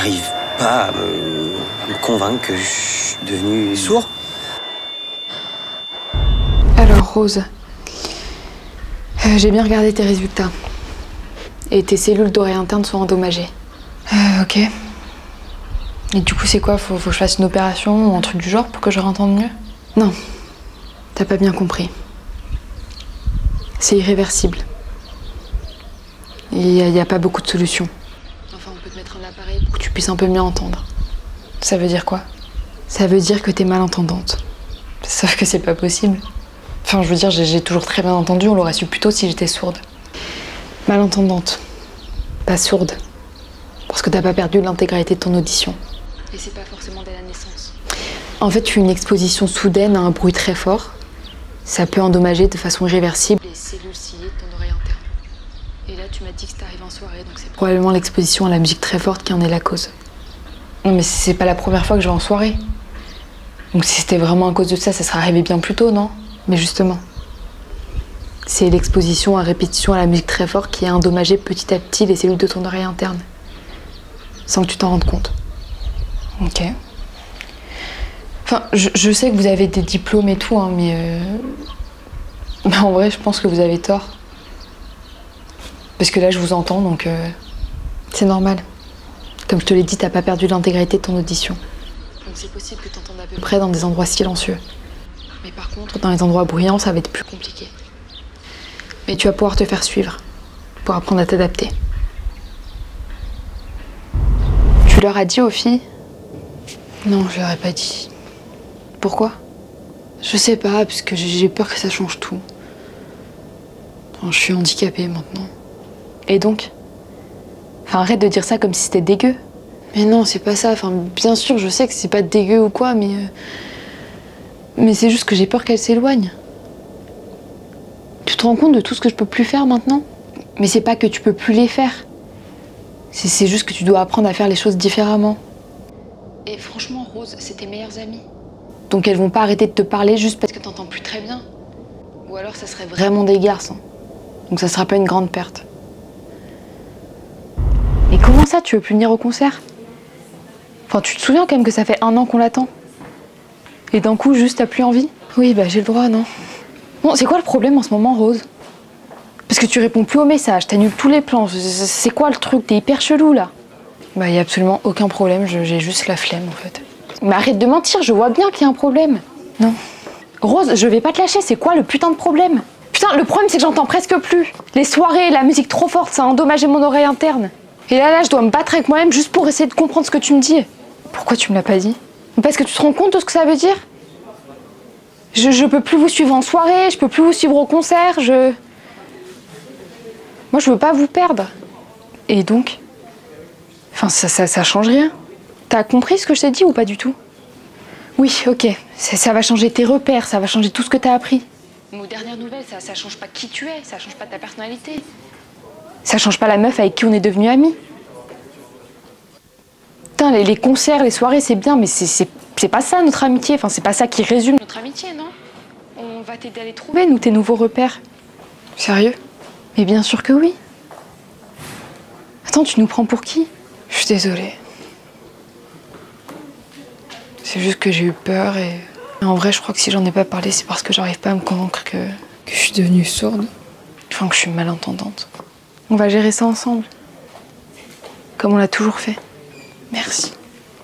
J'arrive pas à me convaincre que je suis devenu sourd. Alors Rose, j'ai bien regardé tes résultats. Et tes cellules d'oreille interne sont endommagées. Ok. Et du coup c'est quoi, faut que je fasse une opération ou un truc du genre pour que je réentende mieux? Non, t'as pas bien compris. C'est irréversible. Il n'y a pas beaucoup de solutions. Enfin, on peut te mettre un appareil pour que tu puisses un peu mieux entendre. Ça veut dire quoi? Ça veut dire que t'es malentendante. Sauf que c'est pas possible. Enfin, je veux dire, j'ai toujours très bien entendu, on l'aurait su plus tôt si j'étais sourde. Malentendante, pas sourde. Parce que t'as pas perdu l'intégralité de ton audition. Et c'est pas forcément dès la naissance. En fait, une exposition soudaine à un bruit très fort, ça peut endommager de façon irréversible les cellules ciliées de ton oreille interne. Et là, tu m'as dit que c'était arrivé en soirée, donc c'est probablement l'exposition à la musique très forte qui en est la cause. Non, mais c'est pas la première fois que je vais en soirée. Donc si c'était vraiment à cause de ça, ça serait arrivé bien plus tôt, non? Mais justement, c'est l'exposition à répétition à la musique très forte qui a endommagé petit à petit les cellules de ton oreille interne. Sans que tu t'en rendes compte. Ok. Enfin, je sais que vous avez des diplômes et tout, hein, mais en vrai, je pense que vous avez tort. Parce que là, je vous entends, donc c'est normal. Comme je te l'ai dit, t'as pas perdu l'intégralité de ton audition. Donc c'est possible que t'entendes à peu près dans des endroits silencieux. Mais par contre, dans les endroits bruyants, ça va être plus compliqué. Mais tu vas pouvoir te faire suivre, pour apprendre à t'adapter. Tu leur as dit aux filles? Non, je leur ai pas dit. Pourquoi? Je sais pas, parce que j'ai peur que ça change tout. Enfin, je suis handicapée maintenant. Et donc? Enfin, arrête de dire ça comme si c'était dégueu. Mais non, c'est pas ça. Enfin, bien sûr, je sais que c'est pas dégueu ou quoi, mais c'est juste que j'ai peur qu'elle s'éloigne. Tu te rends compte de tout ce que je peux plus faire maintenant? Mais c'est pas que tu peux plus les faire. C'est juste que tu dois apprendre à faire les choses différemment. Et franchement, Rose, c'est tes meilleures amies. Donc elles vont pas arrêter de te parler juste parce que t'entends plus très bien. Ou alors ça serait vraiment des garçons. Donc ça sera pas une grande perte. Mais comment ça, tu veux plus venir au concert? Enfin, tu te souviens quand même que ça fait 1 an qu'on l'attend? Et d'un coup, juste t'as plus envie? Oui, bah j'ai le droit, non? Bon, c'est quoi le problème en ce moment, Rose? Parce que tu réponds plus aux messages, t'annules tous les plans. C'est quoi le truc? T'es hyper chelou, là. Bah, y a absolument aucun problème, j'ai juste la flemme, en fait. Mais arrête de mentir, je vois bien qu'il y a un problème. Non. Rose, je vais pas te lâcher, c'est quoi le putain de problème? Putain, le problème, c'est que j'entends presque plus. Les soirées, la musique trop forte, ça a endommagé mon oreille interne. Et là, je dois me battre avec moi-même juste pour essayer de comprendre ce que tu me dis. Pourquoi tu me l'as pas dit? Parce que tu te rends compte de ce que ça veut dire? Je peux plus vous suivre en soirée, je peux plus vous suivre au concert, Moi, je veux pas vous perdre. Et donc? Enfin, ça change rien. T'as compris ce que je t'ai dit ou pas du tout? Oui, ok. Ça va changer tes repères, ça va changer tout ce que t'as appris. Mais aux dernières nouvelles, ça change pas qui tu es, ça change pas ta personnalité. Ça change pas la meuf avec qui on est devenus amis. Putain, les concerts, les soirées, c'est bien, mais c'est pas ça notre amitié. Enfin, c'est pas ça qui résume notre amitié, non? On va t'aider à les trouver, nous, tes nouveaux repères. Sérieux? Mais bien sûr que oui. Attends, tu nous prends pour qui? Je suis désolée. C'est juste que j'ai eu peur et... En vrai, je crois que si j'en ai pas parlé, c'est parce que j'arrive pas à me convaincre que je suis devenue sourde. Enfin, que je suis malentendante. On va gérer ça ensemble. Comme on l'a toujours fait. Merci.